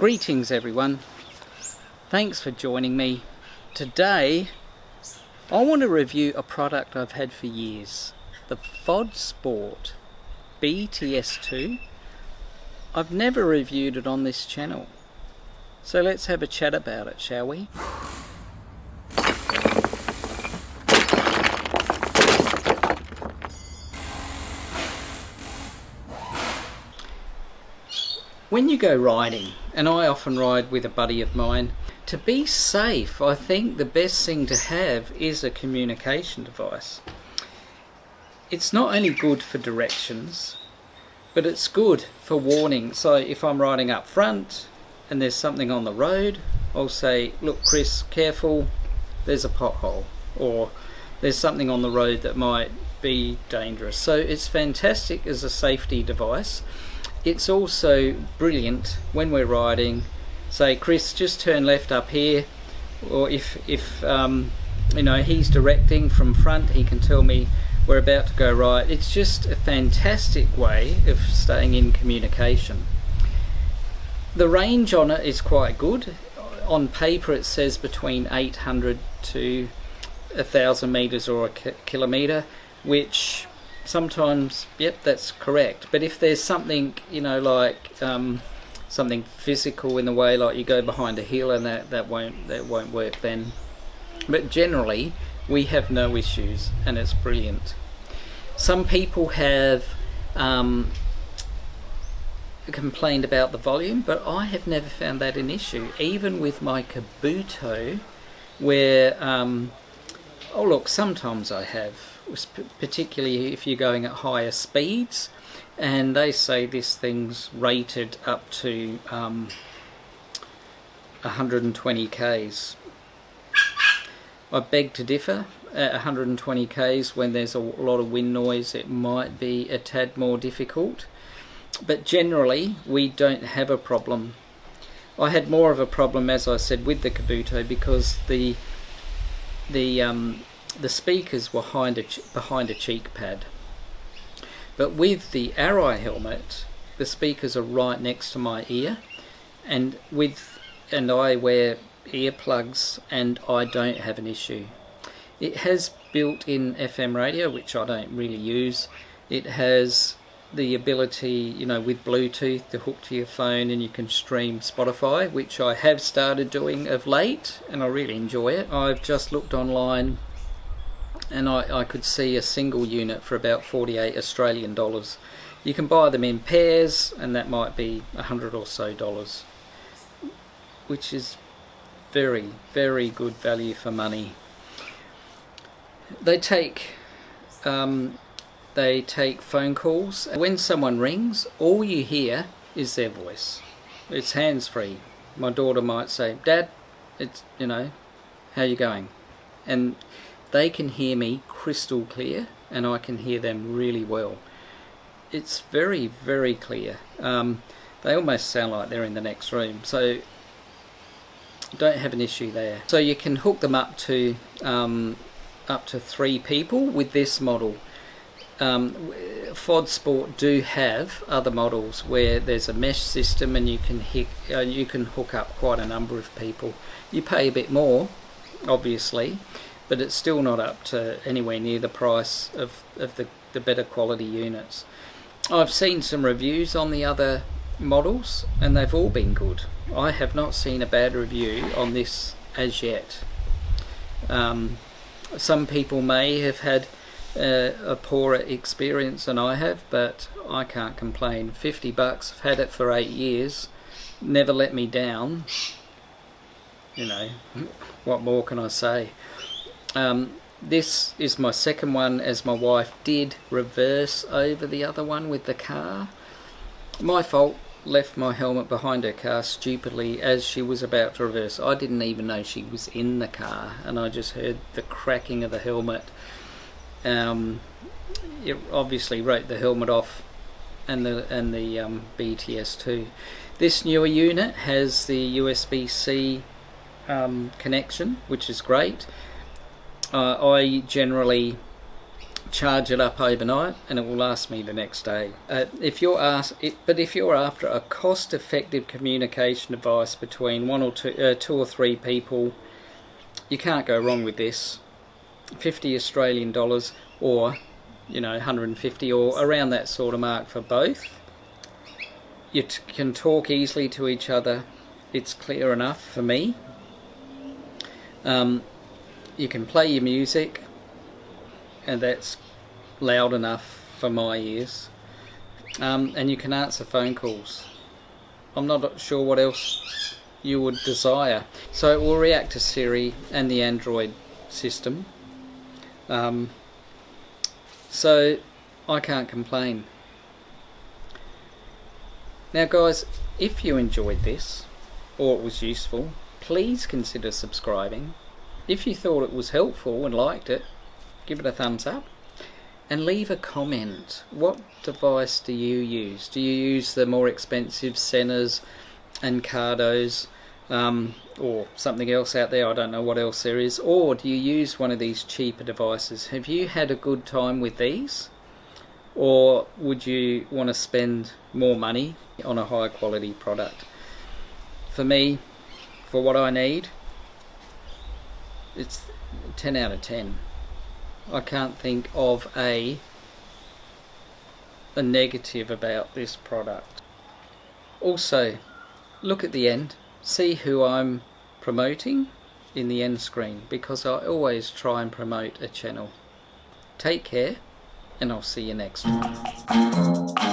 Greetings everyone, thanks for joining me. Today I want to review a product I've had for years, the Fodsports BT-S2. I've never reviewed it on this channel, so let's have a chat about it, shall we? When you go riding, and I often ride with a buddy of mine, to be safe, I think the best thing to have is a communication device. It's not only good for directions, but it's good for warning. So if I'm riding up front and there's something on the road, I'll say, look Chris, careful, there's a pothole, or there's something on the road that might be dangerous. So it's fantastic as a safety device. It's also brilliant when we're riding. Say, Chris, just turn left up here, or if you know, he's directing from front, he can tell me we're about to go right. It's just a fantastic way of staying in communication. The range on it is quite good. On paper it says between 800 to 1,000 meters or a kilometer, which sometimes, yep, that's correct. But if there's something, you know, like something physical in the way, like you go behind a hill, and that won't work then. But generally we have no issues, and it's brilliant. Some people have complained about the volume, but I have never found that an issue, even with my Kabuto, where oh look, sometimes I have, particularly if you're going at higher speeds, and they say this thing's rated up to 120 k's. I beg to differ. At 120 k's, when there's a lot of wind noise, it might be a tad more difficult, but generally we don't have a problem. I had more of a problem, as I said, with the Kabuto, because the speakers were behind a cheek pad. But with the Arai helmet, the speakers are right next to my ear, and I wear earplugs, and I don't have an issue. It has built-in FM radio, which I don't really use. It has the ability, you know, with Bluetooth to hook to your phone, and you can stream Spotify, which I have started doing of late, and I really enjoy it. I've just looked online, and I could see a single unit for about 48 Australian dollars. You can buy them in pairs, and that might be $100 or so, which is very, very good value for money. They take phone calls. When someone rings, all you hear is their voice. It's hands-free. My daughter might say, Dad, it's, you know, how you going? And they can hear me crystal clear, and I can hear them really well. It's very, very clear. They almost sound like they're in the next room, so don't have an issue there. So you can hook them up to 3 people with this model. Fodsport do have other models where there's a mesh system, and you can hook up quite a number of people. You pay a bit more, obviously, but it's still not up to anywhere near the price of the better quality units. I've seen some reviews on the other models, and they've all been good. I have not seen a bad review on this as yet. Some people may have had a poorer experience than I have, but I can't complain. $50, I've had it for 8 years, never let me down. You know, what more can I say? This is my second one, as my wife did reverse over the other one with the car. My fault, left my helmet behind her car stupidly as she was about to reverse. I didn't even know she was in the car, and I just heard the cracking of the helmet. It obviously wrote the helmet off, and the BT-S2. This newer unit has the USB-C connection, which is great. I generally charge it up overnight and it will last me the next day. If you're after a cost-effective communication device between two or three people, you can't go wrong with this. 50 Australian dollars, or 150 or around that sort of mark for both. You can talk easily to each other. It's clear enough for me. You can play your music, and that's loud enough for my ears. And you can answer phone calls. I'm not sure what else you would desire. So it will react to Siri and the Android system. So I can't complain. Now guys, if you enjoyed this or it was useful, please consider subscribing. If you thought it was helpful and liked it, give it a thumbs up and leave a comment. What device do you use? Do you use the more expensive Senas and Cardos, or something else out there? I don't know what else there is. Or do you use one of these cheaper devices? Have you had a good time with these? Or would you want to spend more money on a high quality product? For me, for what I need, it's 10 out of 10. I can't think of a negative about this product. Also, look at the end. See who I'm promoting in the end screen, because I always try and promote a channel. Take care, and I'll see you next time.